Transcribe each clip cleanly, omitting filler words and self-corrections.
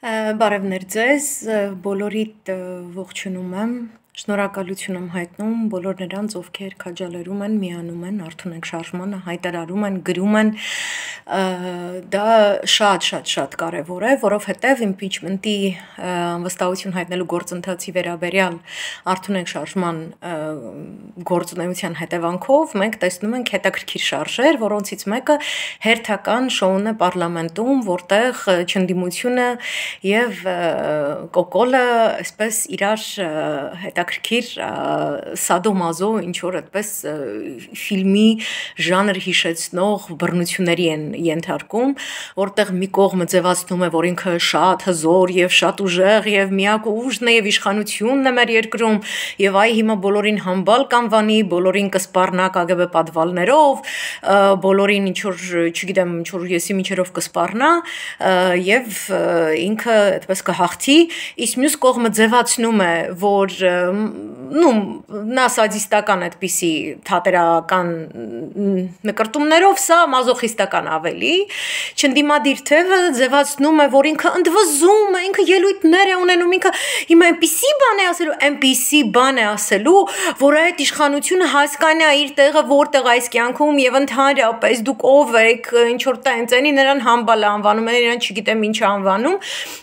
Բարևներ ձեզ, բոլորիդ ողջունում եմ, շնորհակալություն եմ հայտնում բոլոր նրանց, ովքեր քաջալերում են, միանում են Արթունենք շարժմանը, հայտարարում են, գրում են, դա շատ կարևոր է, որովհետև impeachment-ի անվստահություն հայտնելու գործընթացի վերաբերյալ Արթունենք շարժման գործունեության հետևանքով մենք տեսնում ենք հետաքրքիր շարժեր, որոնցից մեկը հերթական շոուն է պարլամենտում, որտեղ չնդդիմությունը եւ կոկոլը այսպես իրար հետաքրքիր սադոմազո ինչ որ այդպես ֆիլմի ժանր հիշեցնող բռնությունների են ենթարկում, որտեղ մի կողմը ձևացնում է, որ ինքը շատ հզոր եւ շատ ուժեղ եւ միակ ուժն է եւ իշխանությունն է մեր երկրում եւ այ հիմա բոլորին համբալ կանվանի, բոլորին կսպառնա KGB պատվալներով, բոլորին ինչ որ, չգիտեմ, ինչ որ եսի միջերով կսպառնա եւ ինքը այդպես կհաղթի, իսկ մյուս կողմը ձևացնում է, որ նա սադիստական այդպիսի թատերական նկրտումներով, սա մազոխիստական ավելի, չնդիմադիր թևը ձևացնում է, որ ինքը ընդվզում է, ինքը ելույթներ է ունենում, ինքը հիմա այնպիսի բան է ասելու, որ այդ իշխանությունը հասկանա իր տեղը որտեղ այս կյանքում եւ ընդհանրապես դուք ով եք, ինչ որ տենց նրան համբալ անվանում են, նրան չգիտեմ ինչ անվանում,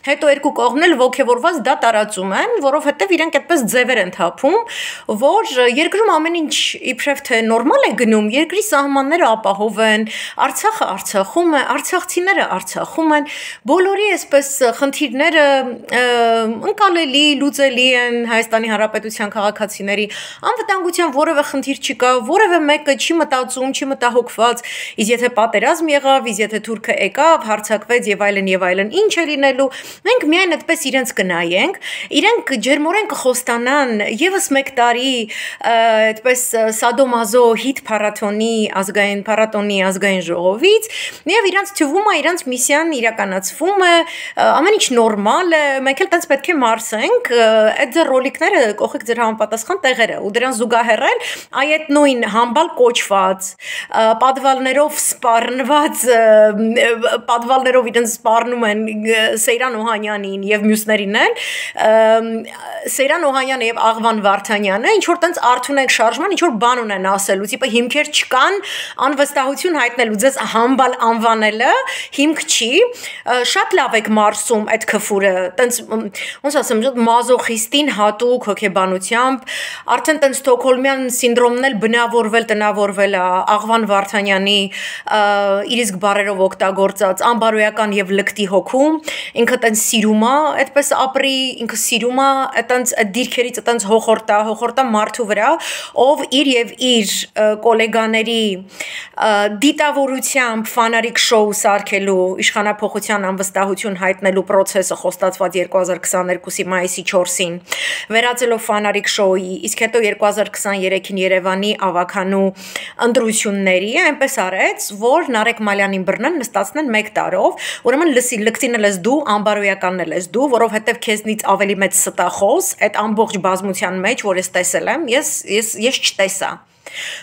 հետո երկու կողմն էլ ոգևորված դա տարածում են, որովհետև իրենք այդպես ձևեր են թափում, որ երկրում ամեն ինչ իբրև թե նորմալ է գնում, երկրի սահմանները ապահով են, Արցախը Արցախում է, արցախցիները Արցախում են, բոլորի այսպես խնդիրները ընկալելի, լուծելի են Հայաստանի Հանրապետության քաղաքացիների, անվտանգության որևէ խնդիր չկա, որևէ մեկը չի մտածում, չի մտահոգված, իսկ եթե պատերազմ եղավ, իսկ եթե թուրքը եկավ, հարձակվեց եւ այլն, ինչ է լինելու, մենք միայն այդպես իրենց կնայենք, իրենք ջերմորեն կխոստանան եւս մեկ տարի այդպես սադոմազո հիթ փառատոնի ազգային ժողովից եւ իրանց թվում է իրենց միսիան իրականացվում է, ամեն ինչ նորմալ է, մենք էլ տենց պետք է մարսենք, այդ ձեր ռոլիկները կողեք ձեր համապատասխան տեղերը ու դրան զուգահեռել այդ նույն համբալ կոչված, պատվալներով սպառնված, պատվալներով իրենց սպառնում են Սեյրան Օհանյանին եւ մյուսներին են, Սեյրան Օհանյանը եւ Աղվան Վարդանյանը ինչ որ տենց Արթունենք շարժման ինչ որ բան ունեն ասելու, տիպը հիմքեր չկան անվստահություն հայտնելու, ձեզ համբալ անվանելը հիմք չի, շատ լավ եք մարսում այդ քֆուրը, տենց ոնց ասեմ, մազոխիստին հատուկ հոգեբանությամբ, արդեն տենց Ստոկհոլմյան սինդրոմն էլ տնավորվել է Աղվան Վարդանյանի իր իսկ բառերով օգտագործած անբարոյական եւ լկտի հոգում, ինքը տենց սիրում է այդպես ապրի, ինքը սիրում է այտենց դիրքերից այտենց հոխորտա մարդու վրա, ով իր եւ իր կոլեգաների դիտավորությամբ ֆանարիկ շոու սարքելու իշխանափոխության անվստահություն հայտնելու process-ը խոստացված 2022-ի մայիսի 4-ին վերածելով ֆանարիկ շոուի, իսկ հետո 2023-ին Երևանի ավականու ընտրությունների այնպես արեց, որ Նարեկ Մալյանին բռնեն նստացնեն 1 տարով, ուրեմն լկտին ես դու, անբարոյականն ես դու, որովհետև քեզնից ավելի մեծ ստախոս այդ ամբողջ բազմության մեջ, որ ես տեսել եմ, ես չտեսա։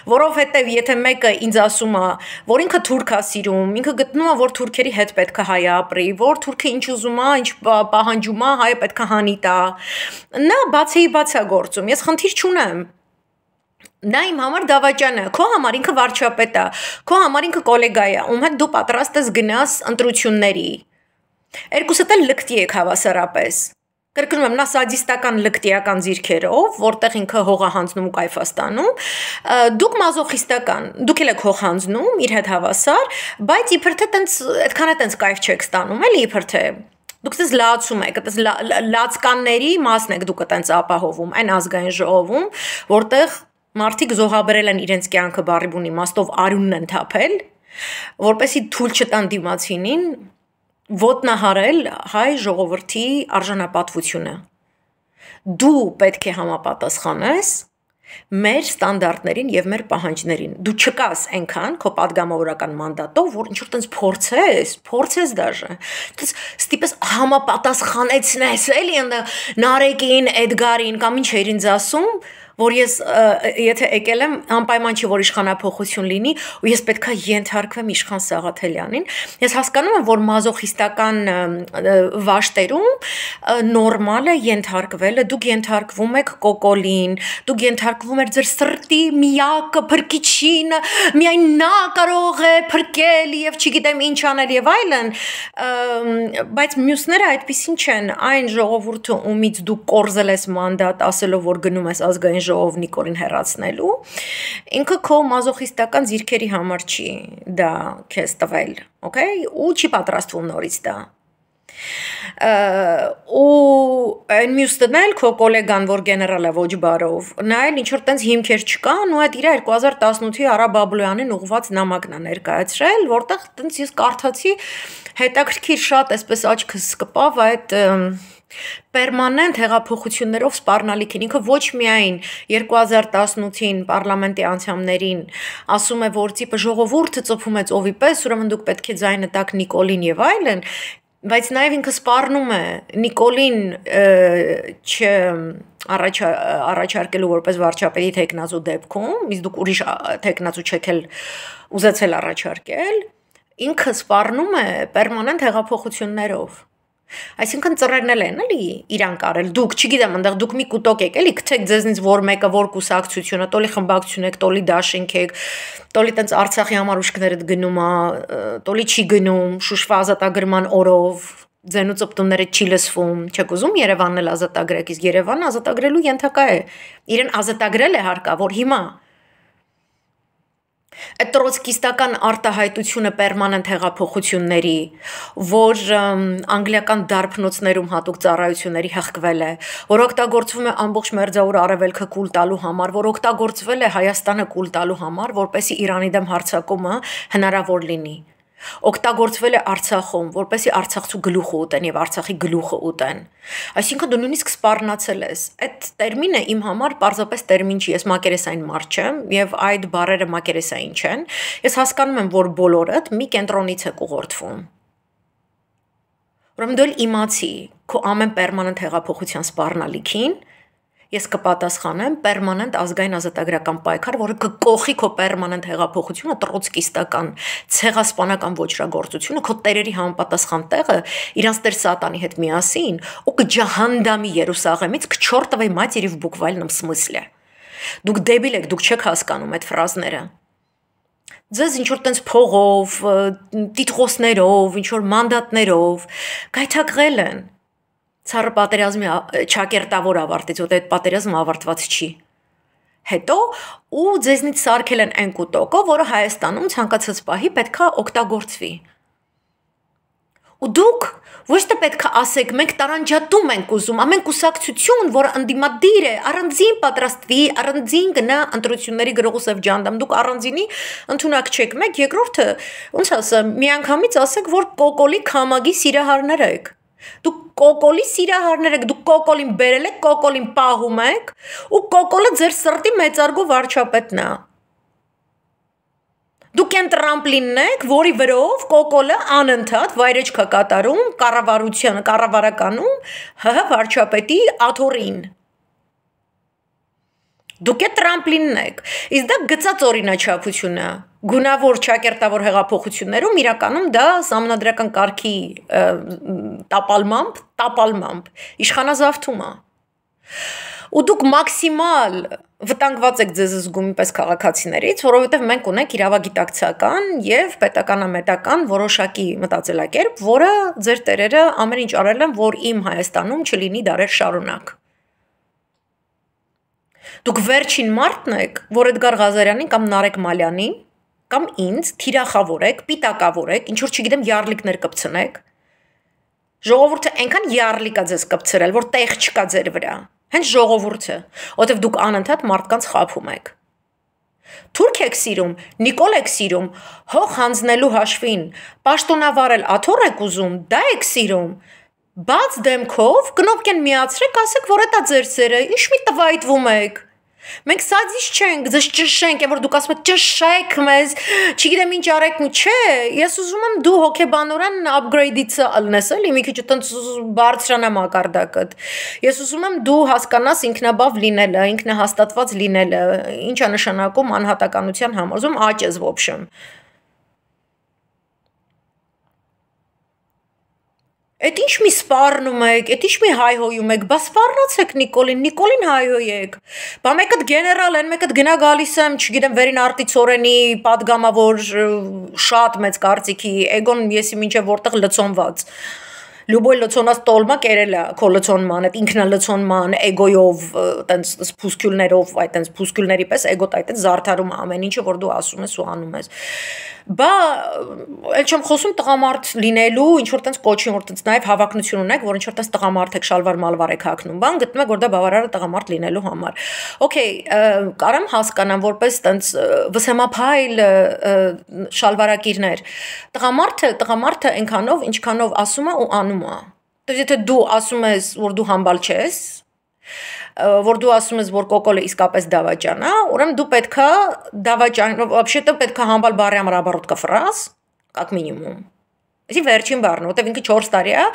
Որովհետև եթե մեկը ինձ ասում է, որ ինքը թուրք է սիրում, ինքը գտնում է, որ թուրքերի հետ պետք է հայը ապրի, որ թուրքը ինչ ուզում է, ինչ պահանջում է, հայը պետք է հանի տա, նա բաց է գործում, ես խնդիր չունեմ։ Դա իմ համար դավաճան է, քո համար ինքը վարչապետ է, քո համար ինքը կոլեգա է, ում հետ դու պատրաստ ես գնաս ընտրությունների։ Երկուսդ էլ լկտի եք հավասարապես։ Կրկնում եմ, նա սադիստական լկտիական ձիրքերով, որտեղ ինքը հող է հանձնում ու կայֆ է ստանում, դուք մազոխիստական, դուք էլ եք հող հանձնում իր հետ հավասար, բայց իբր թե այդքան է տենց կայֆ չեք ստանում, էլի իբր թե դուք դες լացում եք, դες լացկանների մասն եք դուք այտենց ապահովում, այն ազգային ժողովում, որտեղ մարդիկ զոհաբերել են իրենց կյանքը բառի բուն իմաստով արյունն են թափել, որպեսզի թույլ չտան դիմացինին ոտնահարել հայ ժողովրդի արժանապատվությունը։ Դու պետք է համապատասխանես մեր ստանդարտներին եւ մեր պահանջներին։ Դու չկաս այնքան քո падգամավորական մանդատով, որ ինչ որ տենց փորձես դաժե։ Տես ստիպես համապատասխանեցնես, էլի ընդ Նարեկին, Էդգարին կամ ինչ էր ինձ ասում, որ ես եթե եկել եմ անպայման չի որ իշխանափոխություն լինի ու ես պետքա ենթարկվեմ իշխան Սաղաթելյանին ես հասկանում եմ որ մազոխիստական վաշտերում նորմալ է ենթարկվելը դուք ենթարկվում եք կոկոլին դուք ենթարկվում եք ձեր սրտի միակ փրկիչին միայն նա կարող է փրկել եւ չգիտեմ ինչ անել եւ այլն բայց մյուսները այդպեսին չեն այն ժողովուրդը ումից դու կորզել ես մանդատ ասելով որ գնում ես ազգային ժողով Նիկոլին հեռացնելու ինքը քո մազոխիստական ձիրքերի համար չի դա քեզ տվել okay ու չի պատրաստվում նորից դա ու այն մյուսն էլ քո գոլեգան որ գեներալ է ոչ բարով նա էլ ինչ որ տենց հիմքեր չկան ու այդ իր 2018-ի Արա Բաբլոյանին ուղված նամակն է ներկայացրել որտեղ տենց ես կարդացի հետաքրքիր շատ այսպես աչքս կպավ այդ պերմանենտ հեղափոխություններով սպառնալիքին ինքը ոչ միայն 2018-ին պարլամենտի անդամներին ասում է որ տիպը ժողովուրդը ծփում է ծովի պես ուրեմն դուք պետք է ձայնը տաք Նիկոլին եւ այլն բայց նաեւ ինքը սպառնում է Նիկոլին առաջարկելու որպես վարչապետի տեխնազու դեպքում իսկ դուք ուրիշ տեխնազու չեք ուզեցել առաջարկել ինքը սպառնում է պերմանենտ հեղափոխություններով Այսինքն ծռերն են էլի իրան կարել դուք չգիտեմ այնտեղ դուք մի կուտոկ եք էլի գցեք ձեզնից որ մեկը որ կուսակցությունը տոլի խմբակցություն եք տոլի դաշինք եք տոլի տենց Արցախի համար ուշքներդ գնում է տոլի չի գնում Շուշվա ազատագրման օրով ձենու ծպտումները չի լսվում չեք ուզում Երևանն էլ ազատագրեք իսկ Երևանը ազատագրելու ենթակա է իրեն ազատագրել է հարկավոր հիմա Այդ տրոցկիստական արտահայտությունը պերմանենտ հեղափոխությունների, որ անգլիական դարբնոցներում հատուկ ծառայությունների հղկվել է, որ օգտագործվում է ամբողջ մերձավոր արևելքը կուլ տալու համար, որ օգտագործվել է Հայաստանը կուլ տալու համար, որպեսզի Իրանի դեմ հարձակումը հնարավոր լինի։ Օգտագործվել է Արցախում, որպեսզի Արցախցու գլուխը ուտեն եւ Արցախի գլուխը ուտեն։ Այսինքն դու նույնիսկ սպառնացել ես։ Այդ տերմինը իմ համար պարզապես տերմին չի, ես մակերեսային մարդ չեմ եւ այդ բառերը մակերեսային չեն։ Ես հասկանում եմ, որ բոլորդ մի կենտրոնից եք ուղղորդվում։ Ուրեմն դու իմացի քո ամեն պերմանենտ հեղափոխության սպառնալիքին Ես կպատասխանեմ պերմանենտ ազգային ազատագրական պայքար, որը կկողի քո պերմանենտ հեղափոխությունը, տրոցկիստական, ցեղասպանական ոչրագործությունը, քո տերերի համապատասխան տեղը իրանց տեր սատանի հետ միասին, ու կջահանդամի Երուսաղեմից к чёртовой матери в буквальном смысле։ Դուք դեբիլ եք, դուք չեք հասկանում այդ ֆրազները։ Ձեզ ինչ որ տենց փողով, տիտղոսներով, ինչ որ մանդատներով գայթակղել են։ Ցառը պատերազմի ճակերտավոր ավարտից, որտեղ այդ պատերազմը ավարտված չի։ Հետո ու ձեզնից սարքել են այն կուտոկը, որը Հայաստանում ցանկացած պահի պետքա օգտագործվի։ Ու դուք ոչ թե պետքա ասեք, մենք տարանջատում ենք ուզում, ամեն կուսակցություն, որը ընդդիմադիր է, առանձին պատրաստվի, առանձին գնա ընտրությունների գրողուսև ջանդամ, դուք առանձինի ընդունակ չեք, մեկ երկրորդը, ոնց ասեմ, միանգամից ասեք, որ կոկոլի քամագի սիրահարներ եք։ Դուք կոկոլի սիրահարներ եք, դուք կոկոլին բերել եք, կոկոլին պահում եք, ու կոկոլը ձեր սրտի մեծարգո վարչապետն է։ Դուք են տրամպլինն եք, որի վրով կոկոլը անընդհատ վայրեջք է կատարում կառավարականում ՀՀ վարչապետի աթոռին։ Դուք է տրամպլինն եք, իսկ դա գծած օրինաչափություն է, գունավոր ճակերտավոր հեղափոխություններում իրականում դա սահմանադրական կարգի տապալմամբ, իշխանազավթում է։ Ու դուք մաքսիմալ վտանգված եք ձեզ զգում պես քաղաքացիներից, որովհետև մենք ունենք իրավագիտակցական եւ պետականամետական որոշակի մտածելակերպ, որը ձեր տերերը ամեն ինչ արել են, որ իմ Հայաստանում չլինի դարեր շարունակ։ Դուք վերջին մարդն եք, որ Էդգար Ղազարյանին կամ Նարեկ Մալյանին կամ ինձ թիրախավորեք, պիտակավորեք, ինչ որ չգիտեմ յարլիկներ կպցնեք։ Ժողովուրդը այնքան յարլիկ է ձեզ կպցրել, որ տեղ չկա ձեր վրա։ Հենց ժողովուրդը, որտեվ դուք անընդհատ մարդկանց խաբում եք։ Թուրք եք սիրում, Նիկոլ եք սիրում, հող հանձնելու հաշվին, պաշտոնավարել աթոռ եք ուզում, դա եք սիրում։ Բաց դեմքով կնոպկեն միացրեք, ասեք, որ դա ձեր սերը, ինչ մի տվայտվում եք։ Մենք սազիչ չենք, ձեզ ճշենք, որ դուք ասում եք ճշեք մեզ, չգիտեմ ինչ արեք ու չէ, ես ուզում եմ դու հոգեբանորեն upgrade-ից ալնես էլի, մի քիչ այտենց բարձրանա մակարդակդ։ Ես ուզում եմ դու հասկանաս ինքնաբավ լինելը, ինքնահաստատված լինելը, ինչ է նշանակում անհատականության համար, ուզում աճես в общем։ Էդ ինչ մի սպառնում եք, էդ ինչ մի հայհոյում եք, բա սպառնացեք Նիկոլին հայհոյեք։ Բա մեկդ գեներալ են, մեկդ գնա գալիս եմ, չգիտեմ, վերին արտիցորենի падգամավոր շատ մեծ կարծիքի, էգոն եսի մինչև որտեղ լցոնված։ Լյուբոյ լցոնած տոլմա կերել է քո լցոնման, այդ ինքնալցոնման, էգոյով, այտենց փուսկյուլներով, այտենց փուսկյուլների պես էգոտ այտենց զարդարում ամեն ինչը, որ դու ասում ես ու անում ես։ Բա էլ չեմ խոսում տղամարդ լինելու, ինչ որ տենց կոչին, որ տենց նաև հավակնություն ունեք, որ ինչ որ տենց տղամարդ եք շալվար մալվար եք հագնում, բան գտնում եք, որ դա բավարար է տղամարդ լինելու համար։ Okay, կարամ հասկանամ, որպես տենց վսեմափայլ շալվարակիրներ։ Տղամարդը այնքանով, ինչքանով ասում է ու անում է։ Եթե դու ասում ես, որ դու համբալ չես, որ դու ասում ես, որ կոկոլը իսկապես դավաճան է, ուրեմն դու պետքա դավաճան, вообще-то պետքա համբալ բառի համար оборотка фраз, как минимум։ Այսի վերջին բառն, որտեվ ինքը 4 տարի է,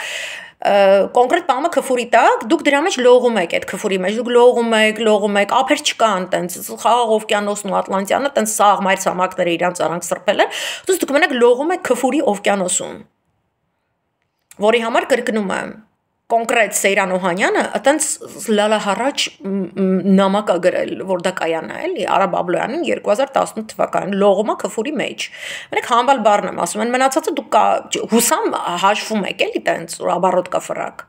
կոնկրետ բանը քֆուրի տակ, դուք դրա մեջ լողում եք այդ քֆուրի մեջ, դուք լողում եք, ափեր չկան, տենց խաղաղ օվկիանոսն ու Ատլանտյանը, տենց սաղ մայր ցամաքները իրանց արանք սրբել են, դուք մենակ լողում եք քֆուրի օվկիանոսում, որի համար կրկնում եմ կոնկրետ Սեյրան Օհանյանը այտենց լալահառաջ նամակ է գրել, որ դա կայանա էլի Արա Բաբլոյանին 2018 թվականին լողումա քֆուրի մեջ։ Մենակ համբալ բառն եմ ասում, են մնացածը դուք հուսամ հաշվում եք էլի տենց оборотка фраг։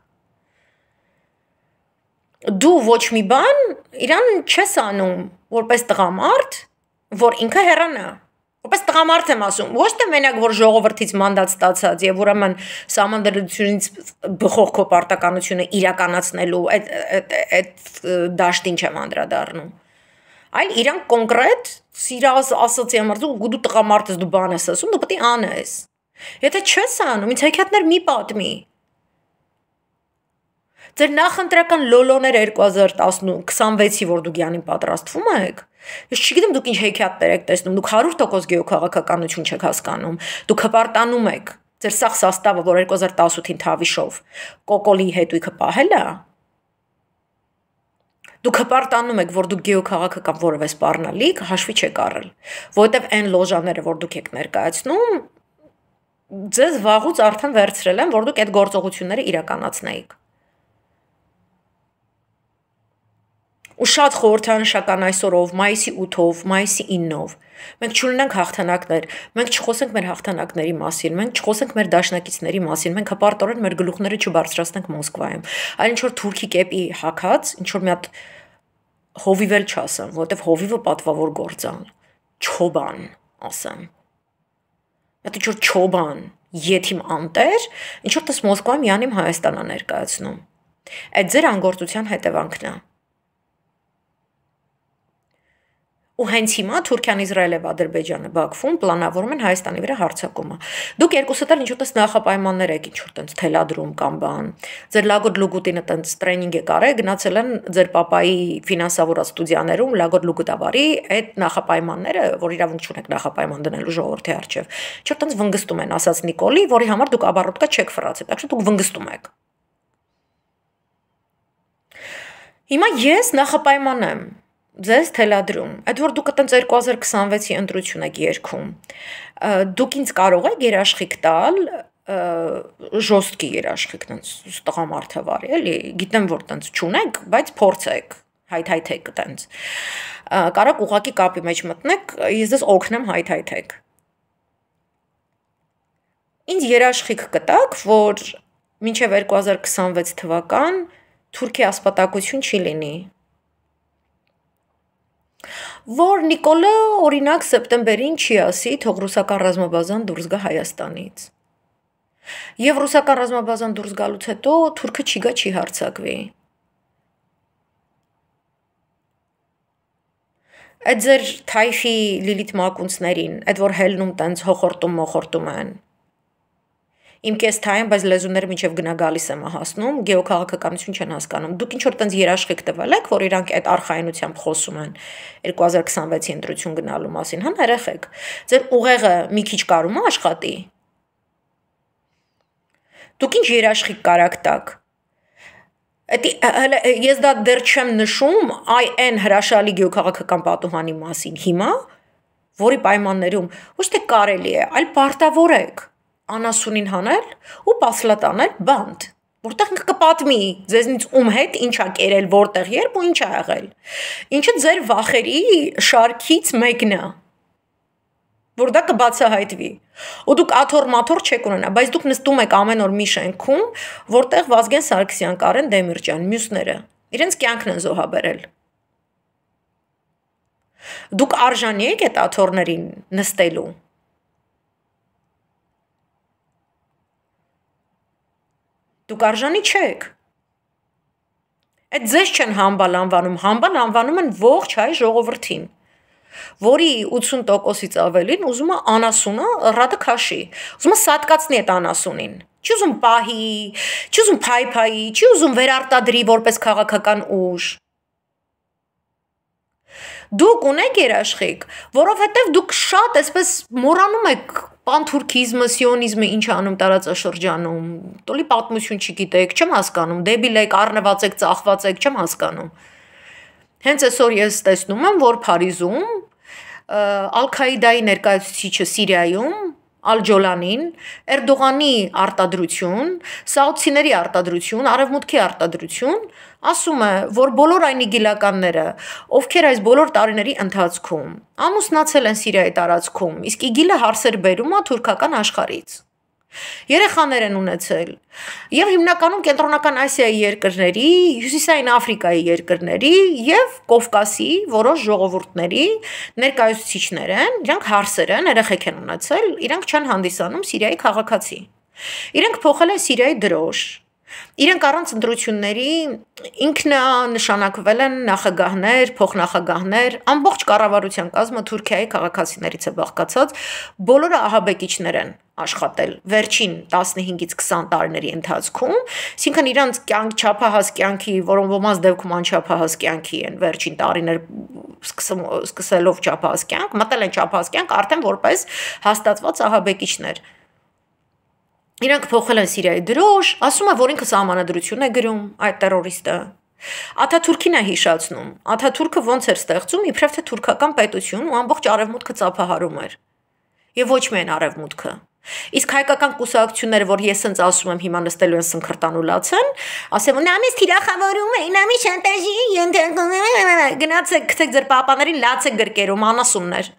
Դու ոչ մի բան իրան չես անում որպես տղամարդ, որ ինքը հեռանա։ Որպես տղամարդ եմ ասում, ոչ թե մենակ որ ժողովրդից մանդատ ստացած եւ ուրեմն սահմանադրությունից բխող քո պարտականությունը իրականացնելու այդ դաշտին չեմ անդրադառնում։ Այլ իրան կոնկրետ սիրած ասացի համար դու տղամարդ ես, դու բան ես ասում, դու պետք է անես։ Եթե չես անում, ինձ հեքիաթներ մի պատմի։ Ձեր նախընտրական լոլոներ 2026-ի, որ դուք յանին պատրաստվում եք, ես չգիտեմ դուք ինչ հեքիաթներ եք տեսնում, դուք 100% գեոքաղաքականություն չեք հասկանում, դուք հպարտանում եք, ձեր սաղ սաստավը, որ 2018-ին Թավիշով կոկոլի հետույքը պահել է, դուք հպարտանում եք, որ դուք գեոքաղաքական որևէ սպառնալիք հաշվի չեք առել, որովհետև այն լոժաները, որ դուք եք ներկայացնում, ձեզ վաղուց արդեն վերցրել են, որ դուք այդ գործողությունները իրականացնեիք։ Ու շատ խորհրդանշական այսօրով, մայիսի 8-ով, մայիսի 9-ով, մենք չունենանք հաղթանակներ, մենք չխոսենք մեր հաղթանակների մասին, մենք չխոսենք մեր դաշնակիցների մասին, մենք հպարտորեն մեր գլուխները չբարձրացնենք Մոսկվայում, այլ ինչ-որ թուրքի կեպի հագած, ինչ-որ մի հատ հովիվ էլ չասեմ, որովհետև հովիվը պատվավոր գործ է, չոբան ասեմ, այդ ինչ-որ չոբան, եթիմ անտեր, ինչ-որ տես Մոսկվայում յանիմ Հայաստան է ներկայացնում, այդ ձեր անգործության հետևանքն է։ Ու հենց հիմա Թուրքիան, Իսրայելը, Ադրբեջանը, Բաքվում պլանավորում են Հայաստանի վրա հարձակումը։ Դուք երկուսդ էլ ինչ-որ տես նախապայմաններ եք, ինչ-որ տենց թելադրում կամ բան։ Ձեր Լագոդ Լուգուտինը տենց տրեյնինգ է կարել, գնացել են ձեր պապայի ֆինանսավորած ստուդիաներում Լագոդ Լուգուտավարի այդ նախապայմանները, որ իրավունք չունեք նախապայման դնելու ժողովրդի առջև։ Ինչ-որ տենց վնգստում են, ասաց Նիկոլի, որի համար դուք оборотка չեք ֆրացել, так что դուք վնգստում եք։ Հիմա ես նախապայման եմ ձեզ թելադրում, այդ որ դուք այտենց 2026-ի ընտրություն եք երգում, դուք ինձ կարող եք երաշխիք տալ, ժոստկի երաշխիք, տենց տղամարդավարի, էլի, գիտեմ, որ տենց չունեք, բայց փորձեք, հայթայթեք տենց, կարող ուղղակի կապի մեջ մտնեք, ես ձեզ օգնեմ հայթայթեք։ Ինձ երաշխիք կտակ, որ մինչև 2026 թվական Թուրքիա ասպատակություն չի լինի։ Որ Նիկոլը օրինակ սեպտեմբերին չի ասի, թող ռուսական ռազմաբազան դուրս գա Հայաստանից։ Եվ ռուսական ռազմաբազան դուրս գալուց հետո թուրքը չի գա, չի հարձակվի։ Այդ ձեր թայֆի Լիլիթ մակունցներին, այդ որ հելնում տենց հոխորտում մոխորտում են։ Իմ կեսթային, բայց լեզուները մինչև գնա գալիս եմ հասնում, գեոքաղաքականություն չեն հասկանում։ Դուք ինչ որ տենց երաշխիք տվել եք, որ իրանք այդ արխայնությամբ խոսում են 2026-ի ընտրություն գնալու մասին, հա, երեխեք։ Ձեր ուղեղը մի քիչ կարում է աշխատի։ Դուք ինչ երաշխիք կարաք տակ։ Ես դա դեռ չեմ նշում այն հրաշալի գեոքաղաքական պատուհանի մասին հիմա, որի պայմաններում ոչ թե կարելի է, այլ պարտավոր եք անասունին հանել ու պասլատ անել բանդ, որտեղ ինքը կպատմի ձեզնից ում հետ ինչ ա կերել, որտեղ, երբ ու ինչ ա եղել։ Ինչը ձեր վախերի շարքից մեկն է, որ դա կբացահայտվի։ Ու դուք աթոռ-մաթոռ չեք ունենա, բայց դուք նստում եք ամեն օր մի շենքում, որտեղ Վազգեն Սարգսյան, Կարեն Դեմիրճյան, մյուսները իրենց կյանքն են զոհաբերել։ Դուք արժանի եք այդ աթոռներին նստելու։ Դուք արժանի չեք։ Այդ ձեզ չեն համբալ անվանում, համբալ անվանում են ողջ հայ ժողովրդին, որի 80%-ից ավելին ուզում է անասունը ռադը քաշի, ուզում է սատկացնի այդ անասունին, չի ուզում պահի, չի ուզում փայփայի, չի ուզում վերարտադրի որպես քաղաքական ուժ։ Դուք ունեք երաշխիք, որովհետև դուք շատ այսպես մոռանում եք պանթուրքիզմը, սիոնիզմը ինչ անում տարածաշրջանում, տոլի պատմություն չգիտեք, չեմ հասկանում, դեբիլ եք, առնված եք, ծախված եք, չեմ հասկանում։ Հենց այսօր ես տեսնում եմ, որ Փարիզում Ալ-Քաիդայի ներկայացուցիչը Սիրիայում Ալ-Ջոլանին, Էրդողանի արտադրություն, սաուդցիների արտադրություն, արևմուտքի արտադրություն, ասում է, որ բոլոր այն իգիլականները, ովքեր այս բոլոր տարիների ընթացքում ամուսնացել են Սիրիայի տարածքում, իսկ իգիլը հարսեր բերում է թուրքական աշխարհից։ Երեխաներ են ունեցել եւ հիմնականում կենտրոնական Ասիայի երկրների, Հյուսիսային Աֆրիկայի երկրների եւ Կովկասի որոշ ժողովուրդների ներկայացուցիչներ են, իրանք հարսեր են, երեխեք են ունեցել, իրանք չեն հանդիսանում Սիրիայի քաղաքացի։ Իրանք փոխել են Սիրիայի դրոշ։ Իրանք առանց ընտրությունների ինքնանշանակվել են նախագահներ, փոխնախագահներ, ամբողջ կառավարության կազմը Թուրքիայի քաղաքացիներից է բաղկացած, բոլորը ահաբեկիչներ են աշխատել վերջին 15-ից 20 տարիների ընթացքում, այսինքն իրանց կյանք չափահաս կյանքի, որոնք ոմանց դեպքում անչափահաս կյանքի են վերջին տարիներ սկսելով չափահաս կյանք, մտել են չափահաս կյանք արդեն որպես հաստատված ահաբեկիչներ։ Իրանք փոխել են Սիրիայի դրոշ, ասում է, որ ինքը սահմանադրություն է գրում, այդ տերորիստը։ Աթաթուրքին է հիշացնում։ Աթաթուրքը ոնց էր ստեղծում, իբրև թե թուրքական պետություն ու ամբողջ արևմուտքը ծափահարում էր։ Եվ ոչ միայն արևմուտքը։ Իսկ հայկական կուսակցությունները, որ ես ինձ ասում եմ հիմա նստելու են սնքրտան ու լացեն, ասեմ, նա մեզ թիրախավորում է, նա մի շանտաժի, գնացեք, գցեք ձեր պապաներին լացեք գրկերում, անասուններ։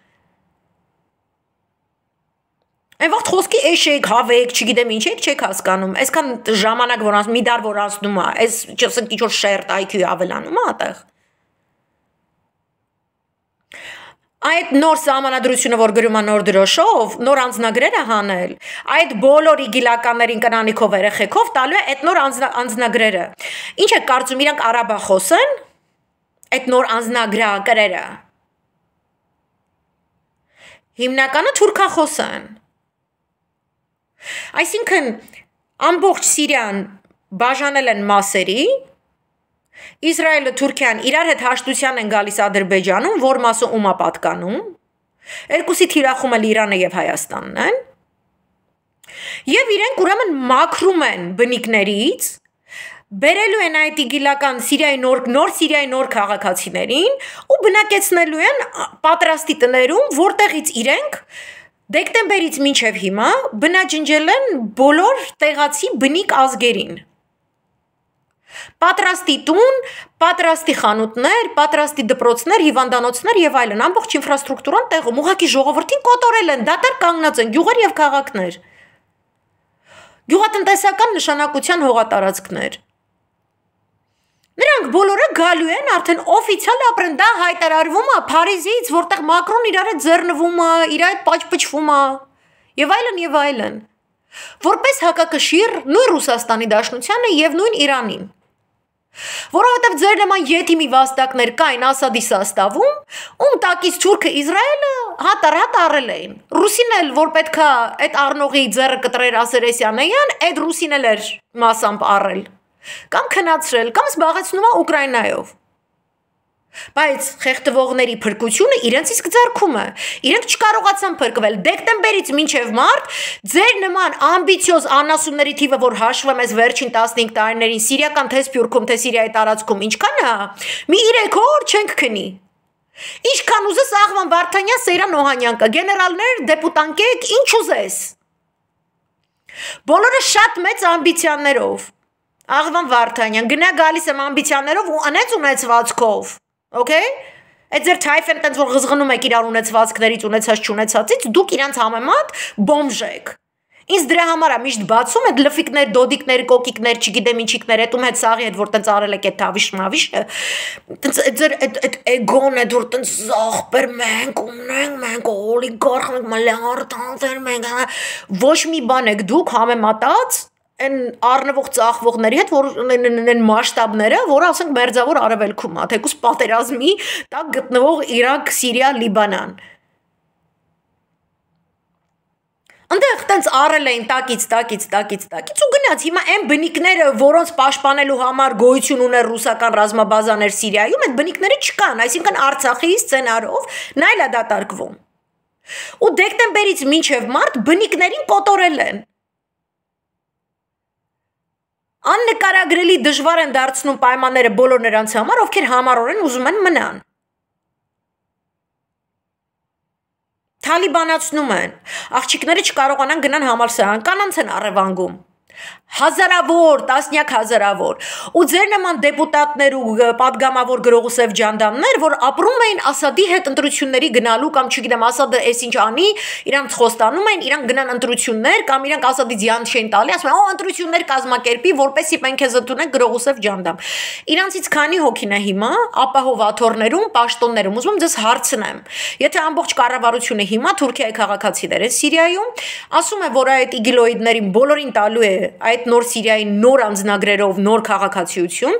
Այն վաղ խոսքի էշեք, հավեք, չգիտեմ ինչ եք, չեք հասկանում, այսքան ժամանակ որ անց, մի դար որ անցնում է, այս չասենք ինչ որ շերտ IQ ավելանում է այդտեղ։ Այդ նոր սահմանադրությունը, որ գրում է նոր դրոշով, նոր անձնագրեր է հանել, այդ բոլոր իգիլականներին կնանիքով երեխեքով տալու է այդ նոր անձնագրերը։ Ինչ է կարծում, իրանք արաբախոս են, այդ նոր անձնագրակրերը։ Հիմնականը թուրքախոս են։ Այսինքն ամբողջ Սիրիան բաժանել են մասերի, Իսրայելը, Թուրքիան իրար հետ հաշտության են գալիս Ադրբեջանում, որ մասը ում է պատկանում, երկուսի թիրախում էլ Իրանը եւ Հայաստանն են, եւ իրենք ուրեմն մաքրում են բնիկներից, բերելու են այդ իգիլական Սիրիայի նոր Սիրիայի նոր քաղաքացիներին ու բնակեցնելու են պատրաստի տներում, որտեղից իրենք դեկտեմբերից մինչև հիմա բնաջնջել են բոլոր տեղացի բնիկ ազգերին։ Պատրաստի տուն, պատրաստի խանութներ, պատրաստի դպրոցներ, հիվանդանոցներ եւ այլն, ամբողջ ինֆրաստրուկտուրան տեղում, ուղղակի ժողովրդին կոտորել են, դատարկ կանգնած են, գյուղեր եւ քաղաքներ։ Գյուղատնտեսական նշանակության հողատարածքներ։ Նրանք բոլորը գալու են արդեն օֆիցիալ ապրեն, դա հայտարարվում է Փարիզից, որտեղ Մակրոն իրար հետ ձեռնվում է, իր հետ պաճպճվում է, եւ այլն եւ այլն։ Որպես հակակշիռ նույն Ռուսաստանի Դաշնությանը եւ նույն Իրանին։ Որովհետև ձեր նման եթիմի վաստակներ կային Ասադի սաստավում, տակից Թուրքը Իսրայելը հատ առել էին։ Ռուսին էլ որ պետքա այդ առնողի ձեռը կտրեր Ասերեսյանեյան, այդ ռուսին էլ էր մասամբ առել։ Կամ քնացրել, կամ զբաղեցնում է Ուկրաինայով։ Բայց խեղդվողների փրկությունը իրենց իսկ ձեռքում է։ Իրենք չկարողացան փրկվել։ Դեկտեմբերից մինչև մարտ ձեր նման ամբիցիոզ անասունների թիվը, որ հաշվում ես վերջին 15 տարիներին սիրիական թե Սփյուռքում, թե Սիրիայի տարածքում, ինչքան է, մի 3 օր չենք քնի։ Ինչքան ուզես Աղվան Վարդանյան, Սեյրան Օհանյան կա, գեներալներ, դեպուտանկեք, ինչ ուզես։ Բոլորը շատ մեծ ամբիցիաներով։ Աղվան Վարդանյան գնա գալիս եմ ամբիցիաներով ու ունեցվածքով։ Okay? Այդ ձեր թայֆեն տենց որ ղզղնում եք իրար ունեցվածքներից ունեցած չունեցածից, դուք իրանց համեմատ բոմժ եք։ Ինձ դրա համար է միշտ բացում այդ լֆիկներ, դոդիկներ, կոկիկներ, չգիտեմ ինչիկներ, այդ ում հետ սաղի հետ որ տենց արել եք այդ թավիշ-մավիշը, տենց ձեր այդ էգոն է որ տենց զախպեր մենք ունենք, մենք օլիգարխ ենք, մլիարդանտեր մենք, ոչ մի բան եք դուք համեմատած այն առնվող ծախվողների հետ, որ ունեն մասշտաբները, որը ասենք մերձավոր արևելքում է, թեկուզ պատերազմի տակ գտնվող Իրաք, Սիրիա, Լիբանան։ Այնտեղ տենց առել էին տակից ու գնաց հիմա այն բնիկները, որոնց պաշտպանելու համար գոյություն ուներ ռուսական ռազմաբազաներ Սիրիայում, այդ բնիկները չկան, այսինքն Արցախի սցենարով նա էլ է դատարկվում։ Ու դեկտեմբերից մինչև մարտ բնիկներին կոտորել են։ Աննկարագրելի դժվար են դարձնում պայմանները բոլոր նրանց համար, ովքեր համառորեն ուզում են մնան։ Թալիբանացնում են, աղջիկները չկարողանան գնան համալսարան, կանանց են առևանգում։ Հազարավոր, տասնյակ հազարավոր ու ձեր նման դեպուտատներ ու պատգամավոր գրողուսև ջանդամներ, որ ապրում էին Ասադի հետ ընտրությունների գնալու կամ չգիտեմ Ասադը էս ինչ անի, իրանք խոստանում են, իրանք գնան ընտրություններ կամ իրանք Ասադից յան չեն տալի, ասում են, ընտրություններ կազմակերպի, որպեսզի մենք քեզ ընդունենք գրողուսև ջանդամ։ Իրանցից քանի հոգին է հիմա ապահով աթոռներում, պաշտոններում, ուզում եմ ձեզ հարցնեմ։ Եթե ամբողջ կառավարությունը հիմա Թուրքիայի քաղաքացիներ են Սիրիայում, ասում է, որ այդ իգիլոիդներին բոլորին տալու է այդ նոր Սիրիայի նոր անձնագրերով նոր քաղաքացիություն,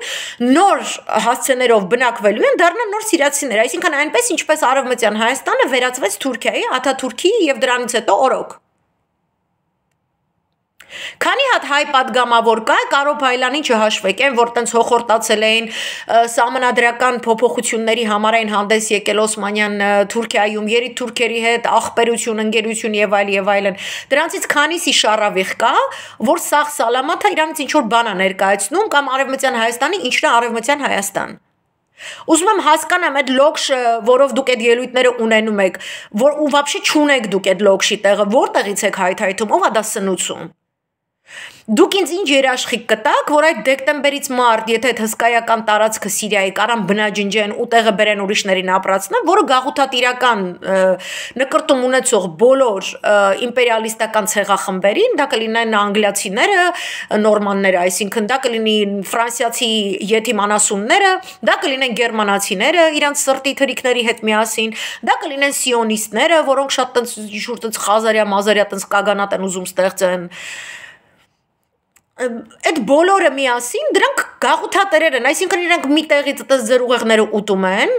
նոր հասցեներով բնակվելու են դառնան նոր սիրիացիներ, այսինքն այնպես ինչպես Արևմտյան Հայաստանը վերածվեց Թուրքիայի, Աթաթուրքի եւ դրանից հետո օրոք։ Քանի հատ հայ պատգամավոր կա, Կարո Փայլյանին չհաշվեք, այն որ տենց հոխորտացել էին սահմանադրական փոփոխությունների համար այն հանդես եկել Օսմանյան Թուրքիայում, երիտ թուրքերի հետ աղբերություն, ընկերություն եւ այլն։ Դրանցից քանիսի շարավիղ կա, որ սաղ սալամաթ է իրանից ինչ որ բան է ներկայացնում կամ Արևմտյան Հայաստանի ինչն է Արևմտյան Հայաստան։ Ուզում եմ հասկանամ այդ լոքշը, որով դուք այդ ելույթները ունենում եք, որ ու вообще չունեք դուք այդ լոքշի տեղը, որտեղից եք հայթայթում, ով է դա սնուցում։ Դուք ինձ ինչ երաշխիք կտաք, որ այդ դեկտեմբերից մարտ, եթե այդ հսկայական տարածքը Սիրիայի կարան բնաջնջեն ու տեղը բերեն ուրիշներին ապրացնեն, որը գաղութատիրական նկրտում ունեցող բոլոր իմպերիալիստական ցեղախմբերին, դա կլինեն անգլիացիները, նորմանները, այսինքն դա կլինի ֆրանսիացի եթիմ անասունները, դա կլինեն գերմանացիները, իրանց սրտի թրիքների հետ միասին, դա կլինեն սիոնիստները, որոնք շատ տենց խազարյա, մազարյա տենց կագանատ են ուզում ստեղծեն։ Այդ բոլորը միասին դրանք գաղութատերեր են, այսինքն իրենք մի տեղից այդպես ձեր ուղեղները ուտում են,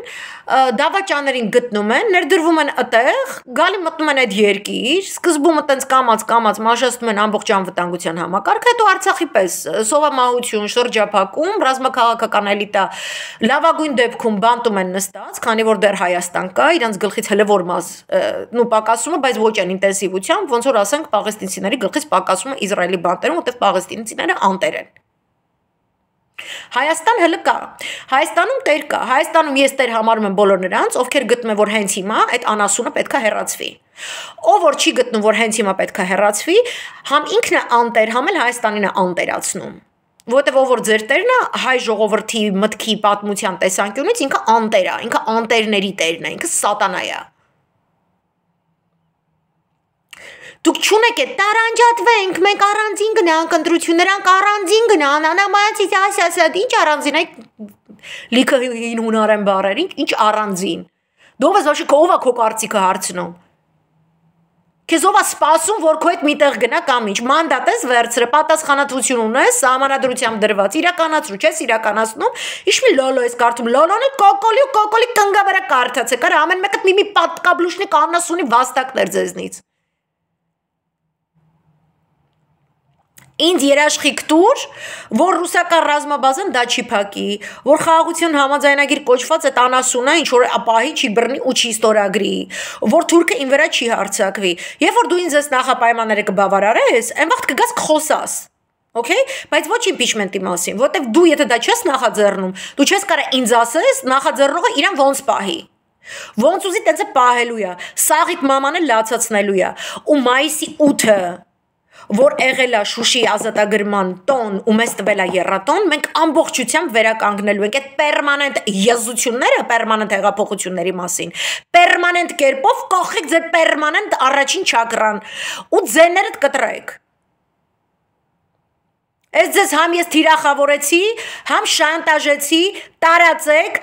դավաճաներին գտնում են, ներդրվում են այդտեղ, գալի մտնում են այդ երկիր, սկզբում այտենց կամած մաշացնում են ամբողջ անվտանգության համակարգը, հետո Արցախի պես սովամահություն, շրջափակում, ռազմաքաղաքական էլիտա լավագույն դեպքում բանտում են նստած, քանի որ դեռ Հայաստան կա, իրանց գլխից հլվոր մաս պակասում է, բայց ոչ այն ինտենսիվությամբ, ոնց որ ասենք պաղեստինցիների գլխից պակասում է Իսրայելի բանտերում, որտեղ պաղեստինցիները անտեր են։ Հայաստան հələ կա, Հայաստանում տեր կա, Հայաստանում ես տեր համարում եմ բոլոր նրանց, ովքեր գտնում են, որ հենց հիմա այդ անասունը պետքա հեռացվի։ Ով որ չի գտնում, որ հենց հիմա պետքա հեռացվի, համ ինքն է անտեր, համ էլ Հայաստանին է անտերացնում։ Որտեւ ով որ ձեր տերն է, հայ ժողովրդի մտքի պատմության տեսանկյունից ինքը անտեր է, ինքը անտերների տերն է, ինքը սատանա է։ Դուք չունեք այդ տարանջատվենք, մենք առանձին գնանք ընտրություն, նրանք առանձին գնան, անամայացից ասասա, ինչ առանձին, այդ լիքը հունարեն բառեր, ինչ առանձին։ Դու ով ես ոչ ով է քո կարծիքը հարցնում։ Քեզ ով է սպասում, որ քո հետ միտեղ գնա կամ ինչ, մանդատ ես վերցրը, պատասխանատվություն ունես, սահմանադրությամբ դրված, իրականացրու, չես իրականացնում, ինչ մի լոլո ես կարդում, լոլոնը կոկոլի կնգավերա կարդացեք, արա ամեն մեկը մի պատկաբլուշնի կանաս ունի վաստակներ ձեզնից։ Ինձ երաշխիք տուր, որ ռուսական ռազմաբազան դա չի փակի, որ խաղաղություն համաձայնագիր կոչված այդ անասունը ինչ որ ապահի չի բռնի ու չի ստորագրի, որ թուրքը ին վրա չի հարձակվի։ Երբ որ դու ինձ այս նախապայմանները կբավարարես, այն վաղտ կգաս կխոսաս։ Okay, բայց ոչ impeachment-ի մասին, որտեվ դու եթե դա չես նախաձեռնում, դու չես կարա ինձ ասես, նախաձեռնողը իրան ոնց պահի։ Ոնց ուզի տենց է պահելու է, սաղիդ մամանը լացացնելու է, ու մայիսի 8-ը որ եղել է Շուշի ազատագրման տոն ու մեզ տվել է եռատոն, մենք ամբողջությամբ վերականգնելու ենք այդ պերմանենտ եզությունները, պերմանենտ հեղափոխությունների մասին, պերմանենտ կերպով կողեք ձեր պերմանենտ առաջին չակրան ու ձեներդ կտրեք։ Ես ձեզ համ ես թիրախավորեցի, համ շանտաժեցի, տարածեք,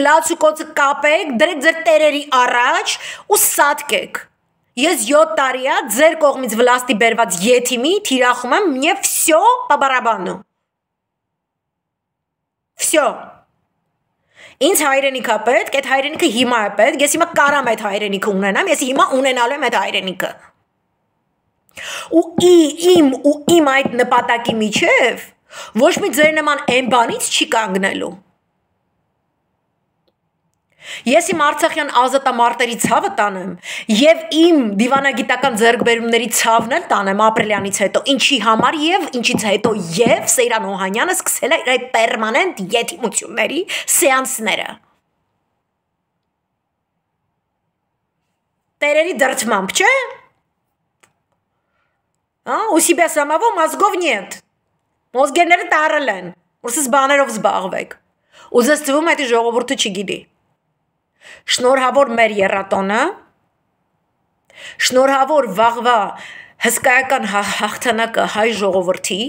լացուկոցը կապեք, դրեք ձեր տերերի առաջ ու սատկեք։ Ես 7 տարի է ձեր կողմից վլաստի բերված եթիմի թիրախում եմ, мне всё по барабану։ Всё։ Ինձ հայրենիք է պետք, այդ հայրենիքը հիմա է պետք, ես հիմա կարամ այդ հայրենիքը ունենամ, ես հիմա ունենալու եմ այդ հայրենիքը։ Ու իմ այդ նպատակի միջև ոչ մի ձեր նման այն բանից չի կանգնելու։ Ես իմ Արցախյան ազատամարտերի ցավը տանեմ եւ իմ դիվանագիտական ձեռքբերումների ցավն էլ տանեմ ապրիլյանից հետո, ինչի համար եւ ինչից հետո եւ Սեյրան Օհանյանը սկսել է իր այդ պերմանենտ եթիմությունների սեանսները։ Տերերի դրդմամբ, չէ՞։ У себя самого мозгов нет։ Մոզգերները տարել են, որսս բաներով զբաղվեք։ Ու ձեզ թվում է այդ ժողովուրդը չգիտի։ Շնորհավոր մեր եռատոնը, շնորհավոր վաղվա հսկայական հաղթանակը հայ ժողովրդի,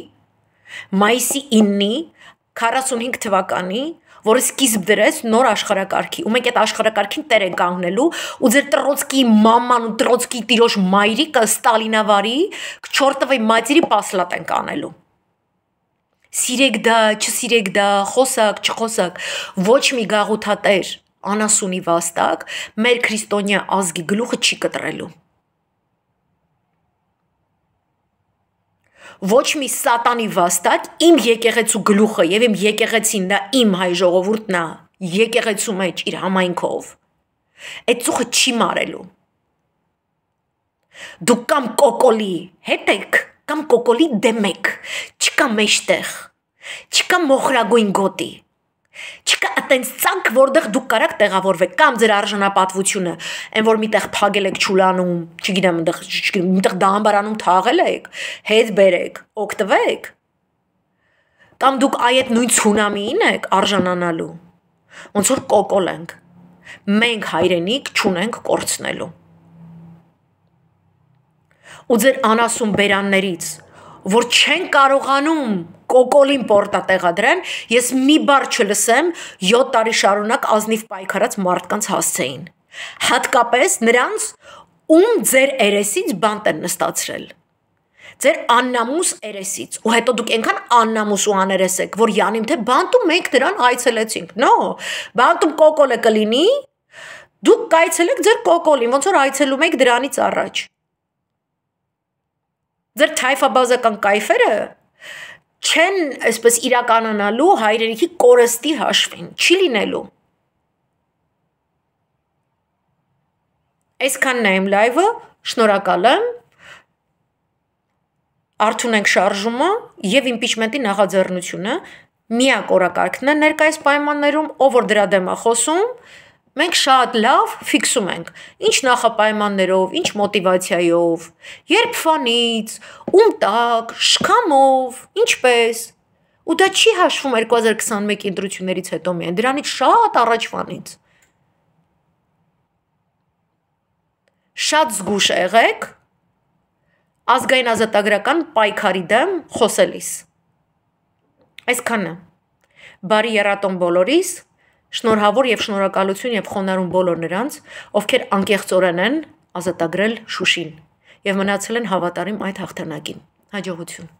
մայիսի 9-ի 45 թվականի, որը սկիզբ դրեց նոր աշխարհակարգի, ու մենք այդ աշխարհակարգին տեր ենք կանգնելու, ու ձեր Տրոցկի մաման ու Տրոցկի տիրոջ մայրիկը Ստալինավարի չորտովի մատիրի պասլատ ենք անելու։ Սիրեք դա, չսիրեք դա, խոսակ, չխոսակ, ոչ մի գաղութատեր անասունի վաստակ մեր քրիստոնյա ազգի գլուխը չի կտրելու։ Ոչ մի սատանի վաստակ իմ եկեղեցու գլուխը եւ իմ եկեղեցին դա իմ հայ ժողովուրդն է եկեղեցու մեջ իր համայնքով այդ ծուխը չի մարելու։ Դուք կամ կոկոլի հետ եք, կամ կոկոլի դեմ եք, չկա մեջտեղ, չկա մոխրագույն գոտի, չկա այտենց ցանկ, որտեղ դուք կարաք տեղավորվեք, կամ ձեր արժանապատվությունը, այն որ միտեղ փագել եք ճուլանում, չգիտեմ, միտեղ դամբարանում թաղել եք, հետ բերեք, օգտվեք, կամ դուք այդ նույն ցունամիին եք արժանանալու, ոնց որ կոկոլ ենք, մենք հայրենիք չունենք կորցնելու։ Ու ձեր անասուն բերաններից, որ չեն կարողանում կոկոլին պորտատեղադրեն, ես մի բառ չլսեմ 7 տարի շարունակ ազնիվ պայքարած մարդկանց հասցեին։ Հատկապես նրանց, ում ձեր երեսից բանտ են նստացրել։ Ձեր աննամուս երեսից, ու հետո դուք այնքան աննամուս ու աներես եք, որ յանիմ թե բանտում մենք դրան այցելեցինք։ No, բանտում կոկոլը կլինի, դուք կայցելեք ձեր կոկոլին, ոնց որ այցելում եք դրանից առաջ։ Ձեր թայֆաբազական կայֆերը չեն այսպես իրականանալու հայրենիքի կորստի հաշվին, չի լինելու։ Այսքանն է իմ լայվը, շնորհակալ եմ, արդյուն ենք շարժումը և իմպիչմենտի նախաձեռնությունը, միակ օրակարգն է ներկայիս պայմաններում, ով որ դրա դեմ է խոսում, մենք շատ լավ ֆիքսում ենք, ինչ նախապայմաններով, ինչ մոտիվացիայով, երբ ֆանից, ում տակ, շքամով, ինչպես, ու դա չի հաշվում 2021 ընտրություններից հետո միայն, դրանից շատ առաջվանից։ Շատ զգուշ եղեք ազգային ազատագրական պայքարի դեմ խոսելիս։ Այսքանը, բարի եռատոն բոլորիս, շնորհավոր և շնորհակալություն և խոնարհում բոլոր նրանց, ովքեր անկեղծորեն են ազատագրել Շուշին եւ մնացել են հավատարիմ այդ հաղթանակին։ Հաջողություն։